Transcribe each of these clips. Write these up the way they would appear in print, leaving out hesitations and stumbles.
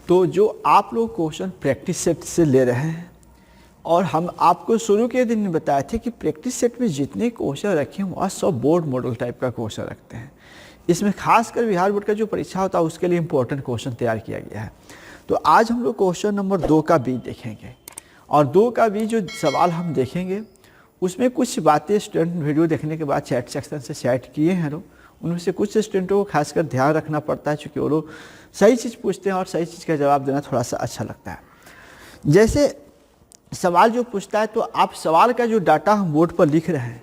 तो जो आप लोग क्वेश्चन प्रैक्टिस सेट से ले रहे हैं, और हम आपको शुरू के दिन में बताए थे कि प्रैक्टिस सेट में जितने क्वेश्चन रखे हैं वह सब बोर्ड मॉडल टाइप का क्वेश्चन रखते हैं। इसमें खासकर बिहार बोर्ड का जो परीक्षा होता है उसके लिए इंपॉर्टेंट क्वेश्चन तैयार किया गया है। तो आज हम लोग क्वेश्चन नंबर 2 का बी देखेंगे, और 2 का बी जो सवाल हम देखेंगे उसमें कुछ बातें स्टूडेंट वीडियो देखने के बाद चैट सेक्शन से चैट किए हैं लोग, उनमें से कुछ स्टूडेंटों को खासकर ध्यान रखना पड़ता है, क्योंकि वो लोग सही चीज़ पूछते हैं और सही चीज़ का जवाब देना थोड़ा सा अच्छा लगता है। जैसे सवाल जो पूछता है, तो आप सवाल का जो डाटा हम बोर्ड पर लिख रहे हैं,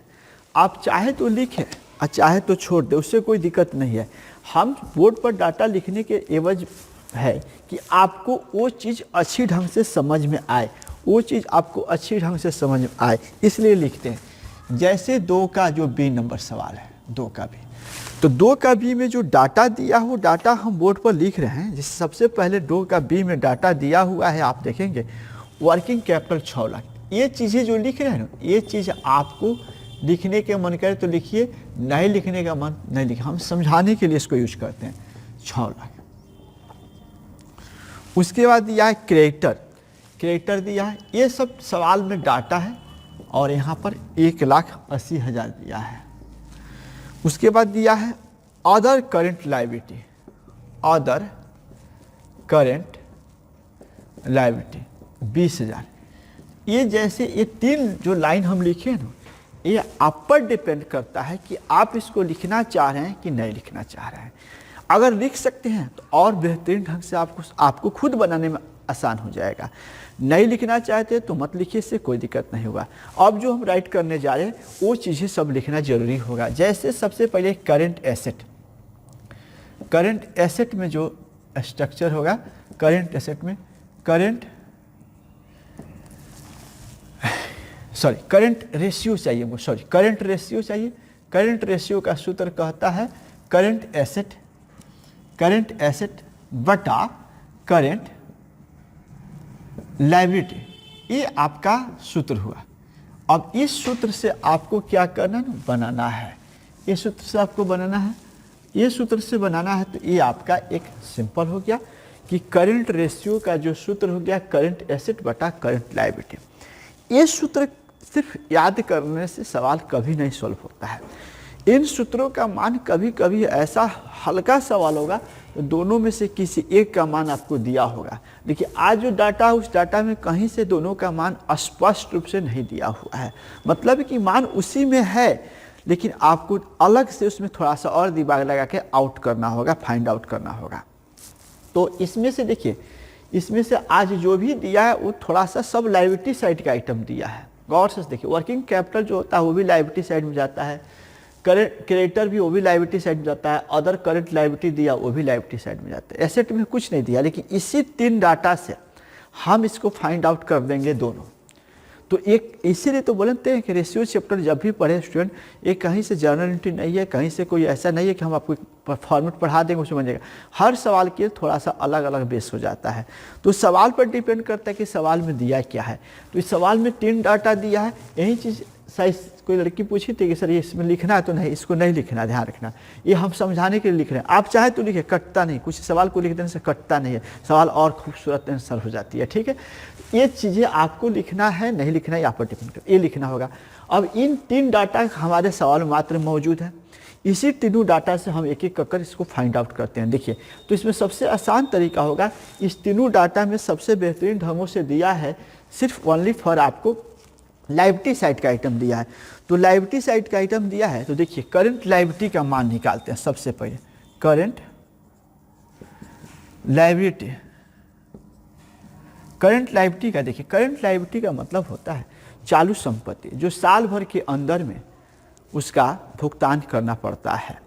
आप चाहे तो लिखें और चाहे तो छोड़ दें, उससे कोई दिक्कत नहीं है। हम बोर्ड पर डाटा लिखने के एवज है कि आपको वो चीज़ अच्छी ढंग से समझ में आए, वो चीज़ आपको अच्छी ढंग से समझ में आए, इसलिए लिखते हैं। जैसे 2 का जो बी नंबर सवाल है, 2 का बी, तो 2 का बी में जो डाटा दिया हो, डाटा हम बोर्ड पर लिख रहे हैं। जिससे सबसे पहले 2 का बी में डाटा दिया हुआ है, आप देखेंगे वर्किंग कैपिटल 6 लाख। ये चीज़ें जो लिख रहे हैं ना, ये चीज़ आपको लिखने के मन करे तो लिखिए, नहीं लिखने का मन नहीं लिखिए, हम समझाने के लिए इसको यूज करते हैं। 6 लाख। उसके बाद दिया है क्रेडिटर दिया है। ये सब सवाल में डाटा है, और यहाँ पर 1,80,000 दिया है। उसके बाद दिया है other current liability, other current liability 20,000। ये जैसे ये 3 जो लाइन हम लिखे हैं ना, ये आप पर डिपेंड करता है कि आप इसको लिखना चाह रहे हैं कि नहीं लिखना चाह रहे हैं। अगर लिख सकते हैं तो और बेहतरीन ढंग से आपको खुद बनाने में आसान हो जाएगा। नहीं लिखना चाहते तो मत लिखिए, इससे कोई दिक्कत नहीं होगा। अब जो हम राइट करने जा रहे हैं वो चीज़ें सब लिखना जरूरी होगा। जैसे सबसे पहले करंट एसेट में जो स्ट्रक्चर होगा, करंट एसेट में करंट रेशियो चाहिए, करंट रेशियो चाहिए। करंट रेशियो का सूत्र कहता है करंट एसेट बटा करंट लायबिलिटी, ये आपका सूत्र हुआ। अब इस सूत्र से आपको क्या करना है, बनाना है। ये सूत्र से आपको बनाना है, ये सूत्र से बनाना है। तो ये आपका एक सिंपल हो गया कि करंट रेशियो का जो सूत्र हो गया करंट एसेट बटा करंट लायबिलिटी। ये सूत्र सिर्फ याद करने से सवाल कभी नहीं सॉल्व होता है। इन सूत्रों का मान कभी कभी ऐसा हल्का सवाल होगा तो दोनों में से किसी एक का मान आपको दिया होगा। देखिए आज जो डाटा है उस डाटा में कहीं से दोनों का मान स्पष्ट रूप से नहीं दिया हुआ है, मतलब कि मान उसी में है, लेकिन आपको अलग से उसमें थोड़ा सा और दिमाग लगा के आउट करना होगा, फाइंड आउट करना होगा। तो इसमें से देखिए, इसमें से आज जो भी दिया है वो थोड़ा सा सब लायबिलिटी साइड का आइटम दिया है। गौर से देखिए, वर्किंग कैपिटल जो होता है वो भी लायबिलिटी साइड में जाता है, क्रेडिटर भी वो भी लायबिलिटी साइड में जाता है, अदर करंट लायबिलिटी दिया वो भी लायबिलिटी साइड में जाता है। एसेट में कुछ नहीं दिया, लेकिन इसी 3 डाटा से हम इसको फाइंड आउट कर देंगे दोनों। तो एक इसीलिए तो बोलते हैं कि रेशियो चैप्टर जब भी पढ़े स्टूडेंट, ये कहीं से जर्नल एंट्री नहीं है, कहीं से कोई ऐसा नहीं है कि हम आपको फॉर्मेट पढ़ा देंगे उसमें बन जाएगा। हर सवाल के थोड़ा सा अलग अलग बेस हो जाता है। तो सवाल पर डिपेंड करता है कि सवाल में दिया क्या है। तो इस सवाल में 3 डाटा दिया है। यही चीज़ साइज कोई लड़की पूछी थी कि सर ये इसमें लिखना है, तो नहीं, इसको नहीं लिखना, ध्यान रखना, ये हम समझाने के लिए लिख रहे हैं। आप चाहे तो लिखे, कटता नहीं, कुछ सवाल को लिख देने से कटता नहीं है, सवाल और खूबसूरत आंसर हो जाती है। ठीक है, ये चीज़ें आपको लिखना है नहीं लिखना है यहाँ पर डिपेंड कर, ये लिखना होगा। अब इन 3 डाटा हमारे सवाल में मात्र मौजूद है। इसी तीनों डाटा से हम एक एक कर इसको फाइंड आउट करते हैं। देखिए, तो इसमें सबसे आसान तरीका होगा, इस तीनों डाटा में सबसे बेहतरीन ढंगों से दिया है सिर्फ ओनली फॉर आपको लायबिलिटी साइड का आइटम दिया है। तो लायबिलिटी साइड का आइटम दिया है, तो देखिए करंट लायबिलिटी का मान निकालते हैं। सबसे पहले करंट लायबिलिटी का देखिए, करंट लायबिलिटी का मतलब होता है चालू संपत्ति जो साल भर के अंदर में उसका भुगतान करना पड़ता है।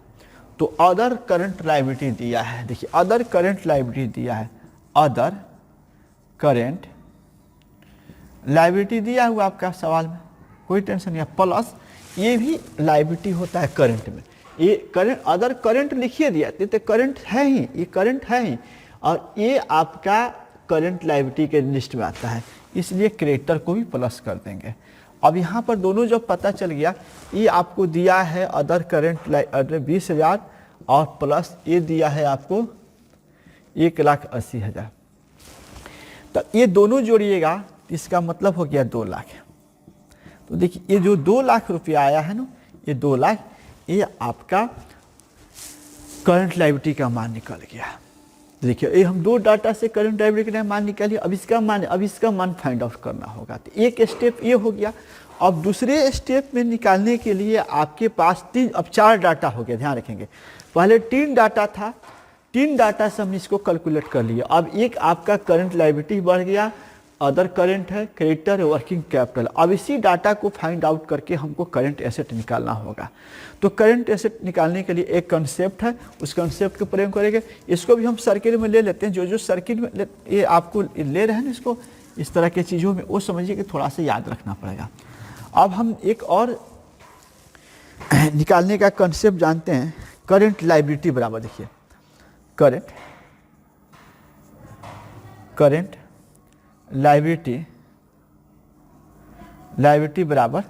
तो अदर करंट लायबिलिटी दिया है, देखिए अदर करंट लायबिलिटी दिया है, अदर करंट लायबिलिटी दिया हुआ आपका सवाल में, कोई टेंशन नहीं है। प्लस ये भी लायबिलिटी होता है करंट में, ये करंट अदर करंट लिखिए दिया, तो करंट है ही, ये करंट है ही, और ये आपका करंट लायबिलिटी के लिस्ट में आता है, इसलिए क्रेडिटर को भी प्लस कर देंगे। अब यहाँ पर दोनों जब पता चल गया, ये आपको दिया है अदर करंट 20,000 और प्लस ये दिया है आपको 1,80,000। तो ये दोनों जोड़िएगा तो इसका मतलब हो गया 2 लाख। तो देखिए ये जो 2 लाख रुपया आया है ना, ये 2 लाख, ये आपका करंट लायबिलिटी का मान निकल गया। देखिए ये हम 2 डाटा से करंट लायबिलिटी का मान निकालिए। अब इसका मान फाइंड आउट करना होगा। तो एक स्टेप ये हो गया। अब दूसरे स्टेप में निकालने के लिए आपके पास 4 डाटा हो गया, ध्यान रखेंगे। पहले 3 डाटा था, 3 डाटा से हमने इसको कैलकुलेट कर लिया। अब एक आपका करंट लायबिलिटी बढ़ गया, अदर करंट है, क्रेडिटर, वर्किंग कैपिटल। अब इसी डाटा को फाइंड आउट करके हमको करंट एसेट निकालना होगा। तो करंट एसेट निकालने के लिए एक कंसेप्ट है, उस कंसेप्ट के प्रयोग करेंगे। इसको भी हम सर्किल में ले लेते हैं। जो सर्किल में ये आपको ले रहे हैं ना, इसको इस तरह की चीज़ों में वो समझिए कि थोड़ा सा याद रखना पड़ेगा। अब हम एक और निकालने का कंसेप्ट जानते हैं, करंट लायबिलिटी बराबर, देखिए करंट लायबिलिटी बराबर,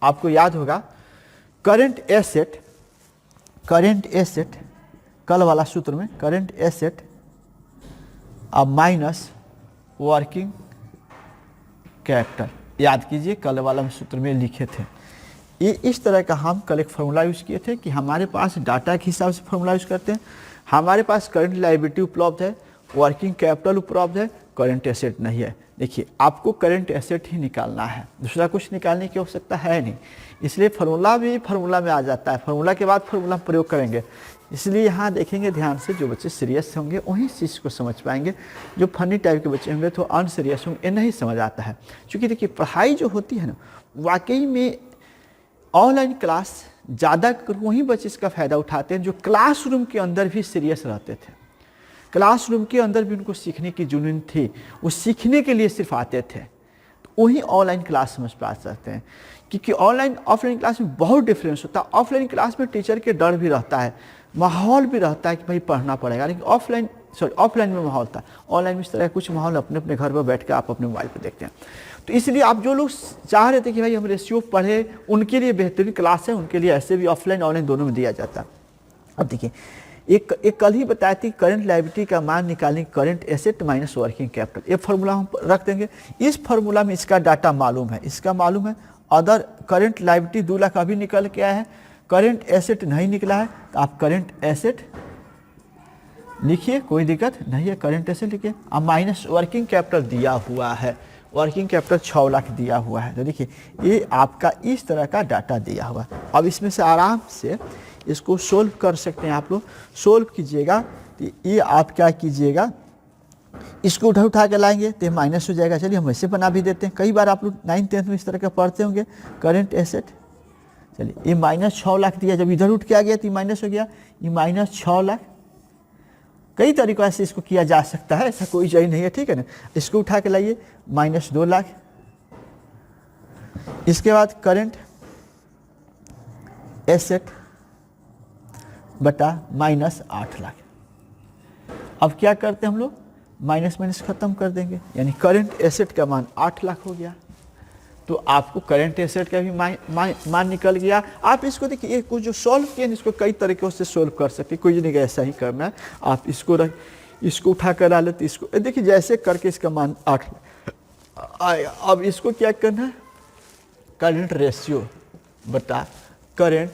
आपको याद होगा करंट एसेट कल वाला सूत्र में, करंट एसेट अब माइनस वर्किंग कैपिटल। याद कीजिए कल वाला सूत्र में लिखे थे। ये इस तरह का हम कल एक फार्मूला यूज़ किए थे कि हमारे पास डाटा के हिसाब से फार्मूला यूज़ करते हैं। हमारे पास करंट लायबिलिटी उपलब्ध है, वर्किंग कैपिटल उपलब्ध है, करंट एसेट नहीं है। देखिए आपको करंट एसेट ही निकालना है, दूसरा कुछ निकालने की आवश्यकता है नहीं। इसलिए फार्मूला भी फार्मूला में आ जाता है, फार्मूला के बाद फार्मूला प्रयोग करेंगे। इसलिए यहाँ देखेंगे ध्यान से, जो बच्चे सीरियस होंगे वही चीज़ को समझ पाएंगे। जो फनी टाइप के बच्चे होंगे तो अनसीरियस होंगे, ये नहीं समझ आता है। क्योंकि देखिए पढ़ाई जो होती है ना, वाकई में ऑनलाइन क्लास ज़्यादा वही बच्चे इसका फ़ायदा उठाते हैं जो क्लासरूम के अंदर भी सीरियस रहते थे। क्लासरूम के अंदर भी उनको सीखने की जुनून थी, वो सीखने के लिए सिर्फ आते थे। तो वही ऑनलाइन क्लास समझ पा सकते हैं। क्योंकि ऑनलाइन ऑफलाइन क्लास में बहुत डिफरेंस होता है। ऑफलाइन क्लास में टीचर के डर भी रहता है, माहौल भी रहता है कि भाई पढ़ना पड़ेगा, लेकिन ऑफलाइन में माहौल था। ऑनलाइन में इस तरह कुछ माहौल अपने अपने घर पर बैठ कर आप अपने मोबाइल पर देखते हैं। तो इसलिए आप जो लोग चाह रहे थे कि भाई हम रेशियो पढ़े, उनके लिए बेहतरीन क्लास है, उनके लिए ऐसे भी ऑफलाइन ऑनलाइन दोनों में दिया जाता है। अब देखिए एक कल ही बताया थी करंट लायबिलिटी का मान निकालने, current asset minus working capital. ये फार्मूला हम रख देंगे। इस फार्मूला में इसका डाटा मालूम है, इसका मालूम है। अदर करंट लायबिलिटी 2 लाख अभी निकल के आया है, करंट एसेट नहीं निकला है, तो आप करंट एसेट लिखिए, कोई दिक्कत नहीं है, करंट एसेट लिखिए। अब माइनस वर्किंग कैपिटल दिया हुआ है, वर्किंग कैपिटल 6 लाख दिया हुआ है। तो देखिए ये आपका इस तरह का डाटा दिया हुआ है। अब इसमें से आराम से इसको सोल्व कर सकते हैं। आप लोग सोल्व कीजिएगा तो ये आप क्या कीजिएगा, इसको उठा के लाएंगे तो माइनस हो जाएगा। चलिए हम ऐसे बना भी देते हैं। कई बार आप लोग 9th 10th में इस तरह का पढ़ते होंगे। करंट एसेट, चलिए ये माइनस 6 लाख दिया, जब इधर उठ के आ गया तो माइनस हो गया, ये माइनस 6 लाख। कई तरीक़ों से इसको किया जा सकता है, ऐसा कोई जरूरी नहीं है, ठीक है ना। इसको उठा के लाइए, माइनस 2 लाख। इसके बाद करंट एसेट बटा माइनस 8 लाख। अब क्या करते हैं हम लोग, माइनस माइनस खत्म कर देंगे, यानी करंट एसेट का मान 8 लाख हो गया। तो आपको करंट एसेट का भी मान निकल गया। आप इसको देखिए, कुछ जो सॉल्व किए इसको कई तरीक़ों से सॉल्व कर सकते, कोई नहीं ऐसा ही करना है। आप इसको उठा कर डालें तो इसको देखिए जैसे करके इसका मान 8 आएगा। अब इसको क्या करना है, करंट रेशियो बटा करंट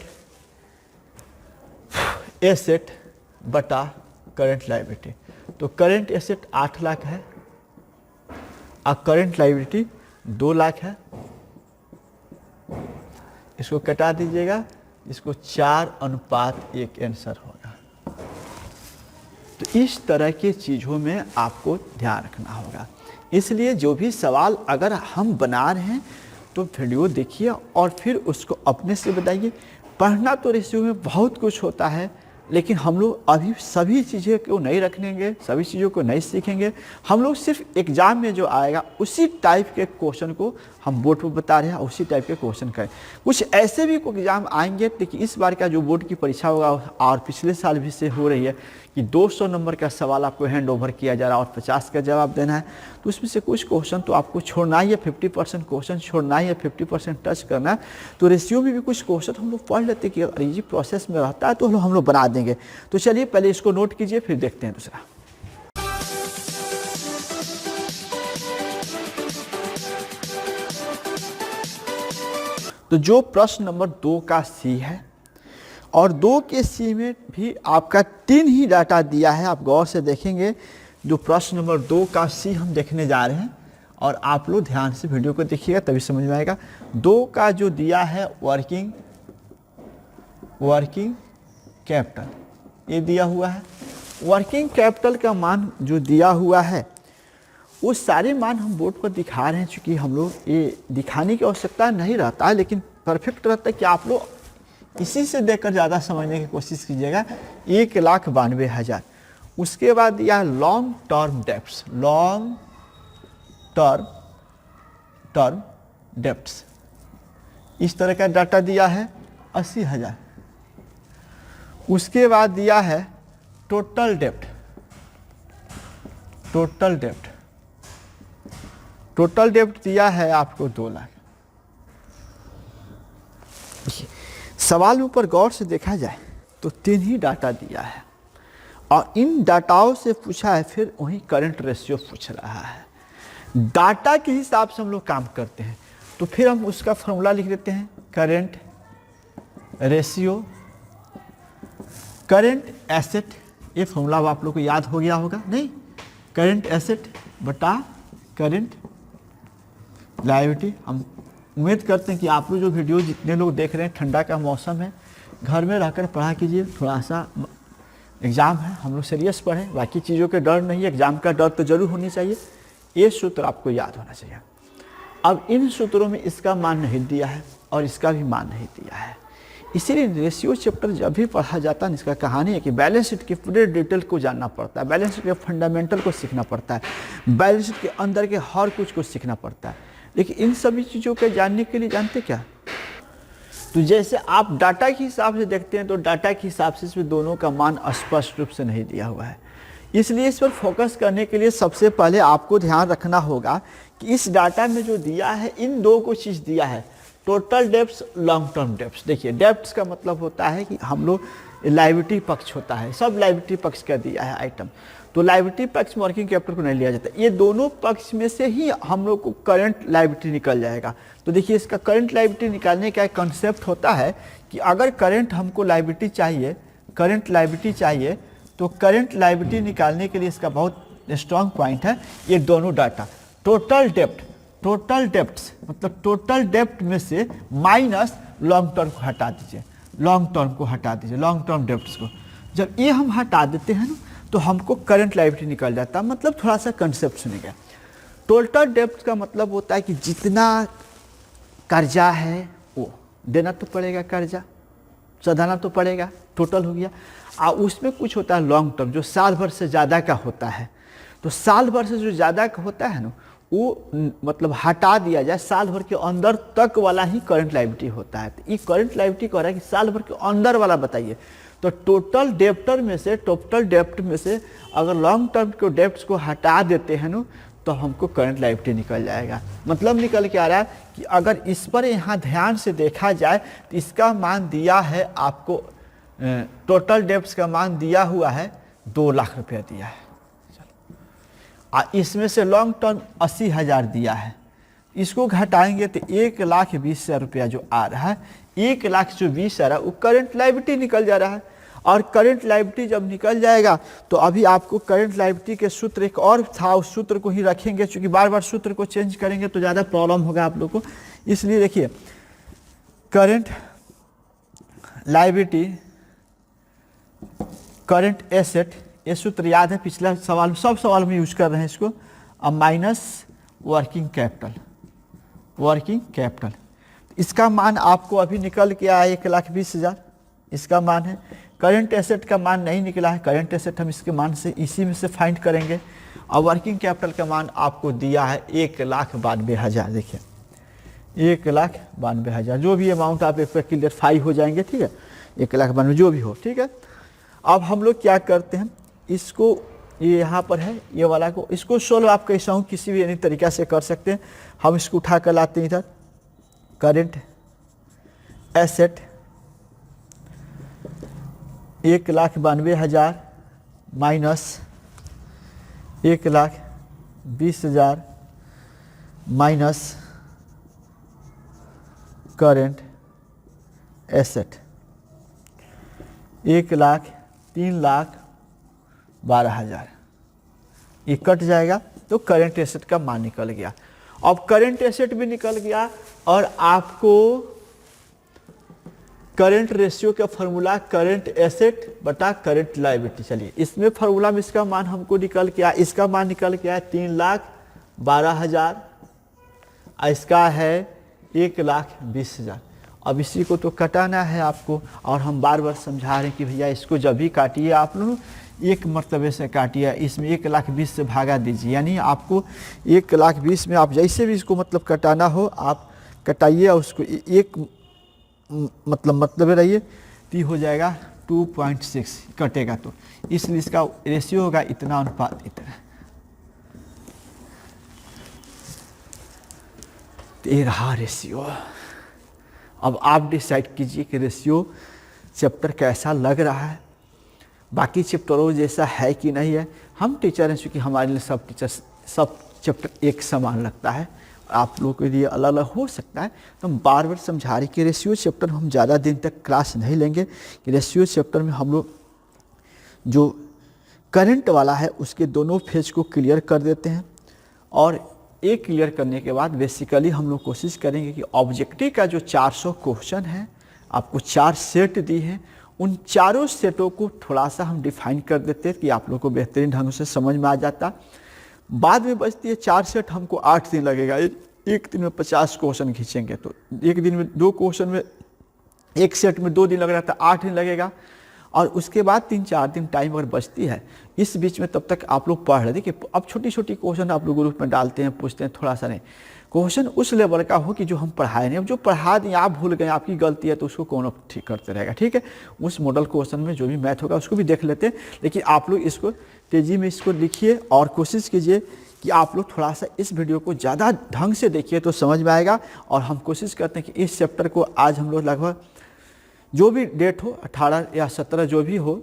एसेट बटा करंट लायबिलिटी। तो करंट एसेट 8 लाख है और करंट लायबिलिटी 2 लाख है। इसको कटा दीजिएगा, इसको 4:1 आंसर होगा। तो इस तरह की चीज़ों में आपको ध्यान रखना होगा। इसलिए जो भी सवाल अगर हम बना रहे हैं तो वीडियो देखिए और फिर उसको अपने से बताइए। पढ़ना तो रेशियो में बहुत कुछ होता है, लेकिन हम लोग अभी सभी चीज़ें को नहीं रखेंगे, सभी चीज़ों को नहीं सीखेंगे। हम लोग सिर्फ एग्ज़ाम में जो आएगा उसी टाइप के क्वेश्चन को हम बोर्ड पर बता रहे हैं, उसी टाइप के क्वेश्चन करें। कुछ ऐसे भी एग्ज़ाम आएंगे, लेकिन इस बार का जो बोर्ड की परीक्षा होगा और पिछले साल भी से हो रही है कि 200 नंबर का सवाल आपको हैंड ओवर किया जा रहा है और 50 का जवाब देना है। तो उसमें से कुछ क्वेश्चन तो आपको छोड़ना ही है, 50% क्वेश्चन छोड़ना ही है, 50% टच करना है। तो रेशियो में भी कुछ क्वेश्चन हम लोग पढ़ लेते कि अरे ये प्रोसेस में रहता है तो हम लोग बना देंगे। तो चलिए पहले इसको नोट कीजिए, फिर देखते हैं दूसरा। तो जो प्रश्न नंबर 2 का सी है और 2 के सी में भी आपका 3 ही डाटा दिया है। आप गौर से देखेंगे, जो प्रश्न नंबर 2 का सी हम देखने जा रहे हैं और आप लोग ध्यान से वीडियो को देखिएगा तभी समझ में आएगा। 2 का जो दिया है वर्किंग कैपिटल, ये दिया हुआ है। वर्किंग कैपिटल का मान जो दिया हुआ है वो सारे मान हम बोर्ड पर दिखा रहे हैं, चूँकि हम लोग ये दिखाने की आवश्यकता नहीं रहता है, लेकिन परफेक्ट रहता है कि आप लोग इसी से देखकर ज़्यादा समझने की कोशिश कीजिएगा। 1,92,000। उसके बाद दिया लॉन्ग टर्म डेप्ट्स, इस तरह का डाटा दिया है 80,000। उसके बाद दिया है टोटल डेप्ट दिया है आपको 2 लाख। सवाल में ऊपर गौर से देखा जाए तो 3 ही डाटा दिया है और इन डाटाओं से पूछा है, फिर वही करंट रेशियो पूछ रहा है। डाटा के हिसाब से हम लोग काम करते हैं, तो फिर हम उसका फॉर्मूला लिख देते हैं, करंट रेशियो करंट एसेट। ये फॉर्मूला आप लोग को याद हो गया होगा नहीं? करंट एसेट बटा करंट लायबिलिटी। हम उम्मीद करते हैं कि आप लोग जो वीडियो जितने लोग देख रहे हैं, ठंडा का मौसम है, घर में रहकर पढ़ा कीजिए। थोड़ा सा एग्ज़ाम है, हम लोग सीरियस पढ़ें, बाकी चीज़ों के डर नहीं, एग्ज़ाम का डर तो जरूर होनी चाहिए। ये सूत्र आपको याद होना चाहिए। अब इन सूत्रों में इसका मान नहीं दिया है और इसका भी मान नहीं दिया है, इसीलिए रेशियो चैप्टर जब भी पढ़ा जाता है, इसका कहानी है कि बैलेंस शीट के पूरे डिटेल को जानना पड़ता है, बैलेंस शीट के फंडामेंटल को सीखना पड़ता है, बैलेंस शीट के अंदर के हर कुछ को सीखना पड़ता है। लेकिन इन सभी चीज़ों को जानने के लिए जानते क्या, तो जैसे आप डाटा के हिसाब से देखते हैं, तो डाटा के हिसाब से इसमें दोनों का मान स्पष्ट रूप से नहीं दिया हुआ है। इसलिए इस पर फोकस करने के लिए सबसे पहले आपको ध्यान रखना होगा कि इस डाटा में जो दिया है, इन 2 को चीज़ दिया है, total debts, long term debts. देखिए, डेप्ट्स का मतलब होता है कि हम लोग लायबिलिटी पक्ष होता है, सब लायबिलिटी पक्ष का दिया है आइटम, तो लायबिलिटी पक्ष में वर्किंग कैपिटल को नहीं लिया जाता। ये दोनों पक्ष में से ही हम लोग को करंट लायबिलिटी निकल जाएगा। तो देखिए, इसका करंट लायबिलिटी निकालने का एक कंसेप्ट होता है कि अगर करंट हमको लायबिलिटी चाहिए, तो करंट लायबिलिटी निकालने के लिए इसका बहुत स्ट्रॉन्ग पॉइंट है ये दोनों डाटा। टोटल डेप्ट्स मतलब टोटल डेप्ट में से माइनस लॉन्ग टर्म को हटा दीजिए, लॉन्ग टर्म डेप्ट्स को। जब ये हम हटा देते हैं ना, तो हमको करंट लायबिलिटी निकल जाता है। मतलब थोड़ा सा कंसेप्ट सुनिएगा। टोटल डेप्ट का मतलब होता है कि जितना कर्जा है वो देना तो पड़ेगा, कर्जा सधाना तो पड़ेगा, टोटल हो गया। और उसमें कुछ होता है लॉन्ग टर्म, जो साल भर से ज़्यादा का होता है। तो साल भर से जो ज़्यादा का होता है ना, वो मतलब हटा दिया जाए, साल भर के अंदर तक वाला ही करंट लायबिलिटी होता है। तो ये करंट लायबिलिटी कह रहा है कि साल भर के अंदर वाला बताइए। तो टोटल डेप्ट में से अगर लॉन्ग टर्म के डेप्ट्स को हटा देते हैं ना, तो हमको करंट लायबिलिटी निकल जाएगा। मतलब निकल के आ रहा है कि अगर इस पर यहाँ ध्यान से देखा जाए तो इसका मान दिया है आपको, टोटल डेप्ट्स का मान दिया हुआ है 2 लाख रुपया दिया है। इसमें से लॉन्ग टर्म 80,000 दिया है, इसको घटाएंगे तो 1,20,000 रुपया जो आ रहा है, 1,20,000 आ रहा है, वो करंट लायबिलिटी निकल जा रहा है। और करंट लायबिलिटी जब निकल जाएगा तो अभी आपको करंट लायबिलिटी के सूत्र एक और था, उस सूत्र को ही रखेंगे, क्योंकि बार बार सूत्र को चेंज करेंगे तो ज़्यादा प्रॉब्लम होगा आप लोग को। इसलिए देखिए, करंट लायबिलिटी करंट एसेट, ये सूत्र याद है, पिछला सवाल सब सवाल में यूज कर रहे हैं इसको। अब माइनस वर्किंग कैपिटल, इसका मान आपको अभी निकल के आया 1,20,000 इसका मान है। करंट एसेट का मान नहीं निकला है, करंट एसेट हम इसके मान से इसी में से फाइंड करेंगे। और वर्किंग कैपिटल का मान आपको दिया है 1,92,000। देखिए 1,92,000, जो भी अमाउंट आप एक क्लियरफाई हो जाएंगे, ठीक है, 1,92,000 जो भी हो, ठीक है। अब हम लोग क्या करते हैं, इसको ये यहाँ पर है, ये वाला को इसको सोल्व आप कैसा हूँ किसी भी तरीका से कर सकते हैं। हम इसको उठा कर लाते हैं इधर, current asset 1,92,000 minus 1,20,000 minus current asset 1,03,12,000, ये कट जाएगा तो करेंट एसेट का मान निकल गया। अब करेंट एसेट भी निकल गया और आपको करंट रेशियो का फॉर्मूला करेंट एसेट बटा करंट लायबिलिटी, चलिए इसमें फॉर्मूला में इसका मान हमको निकल के आया, इसका मान निकल के आया 3,12,000, इसका है 1,20,000। अब इसी को तो कटाना है आपको, और हम बार बार समझा रहे हैं कि भैया इसको जब भी काटिए आप लोग एक मरतबे से काटिए, इसमें 1,20,000 से भागा दीजिए, यानी आपको 1,20,000 में आप जैसे भी इसको मतलब कटाना हो आप कटाइए और उसको एक मतलब रहिए तो हो जाएगा 2.6 कटेगा, तो इसलिए इसका रेशियो होगा इतना अनुपात इतना। तो ये रहा रेशियो। अब आप डिसाइड कीजिए कि रेशियो चैप्टर कैसा लग रहा है, बाकी चैप्टरों जैसा है कि नहीं है। हम टीचर हैं, चूँकि हमारे लिए सब चैप्टर एक समान लगता है, आप लोगों के लिए अलग अलग हो सकता है। तो हम बार बार समझा रहे कि रेशियो चैप्टर हम ज़्यादा दिन तक क्लास नहीं लेंगे, कि रेशियो चैप्टर में हम लोग जो करंट वाला है उसके दोनों फेज को क्लियर कर देते हैं, और एक क्लियर करने के बाद बेसिकली हम लोग कोशिश करेंगे कि ऑब्जेक्टिव का जो 400 क्वेश्चन है, आपको 4 सेट दी हैं, उन चारों सेटों को थोड़ा सा हम डिफाइन कर देते हैं कि आप लोग को बेहतरीन ढंग से समझ में आ जाता। बाद में बचती है 4 सेट, हमको 8 दिन लगेगा। एक दिन में 50 क्वेश्चन खींचेंगे तो एक दिन में 2 क्वेश्चन में एक सेट में 2 दिन लग रहा था, 8 दिन लगेगा। और उसके बाद 3-4 दिन टाइम अगर बचती है, इस बीच में तब तक आप लोग पढ़ रहे। देखिए अब छोटी छोटी क्वेश्चन आप लोग ग्रुप में डालते हैं, पूछते हैं, थोड़ा सा नहीं, क्वेश्चन उस लेवल का हो कि जो हम पढ़ाए नहीं। अब जो पढ़ा दें आप भूल गए, आपकी गलती है, तो उसको कौन ठीक करते रहेगा, ठीक है। उस मॉडल क्वेश्चन में जो भी मैथ होगा उसको भी देख लेते हैं, लेकिन आप लोग इसको तेज़ी में इसको लिखिए और कोशिश कीजिए कि आप लोग थोड़ा सा इस वीडियो को ज़्यादा ढंग से देखिए तो समझ में आएगा। और हम कोशिश करते हैं कि इस चैप्टर को आज हम लोग लगभग जो भी डेट हो 18 या 17 जो भी हो,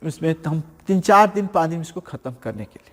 उसमें हम 3-4 दिन 5 दिन इसको ख़त्म करने के लिए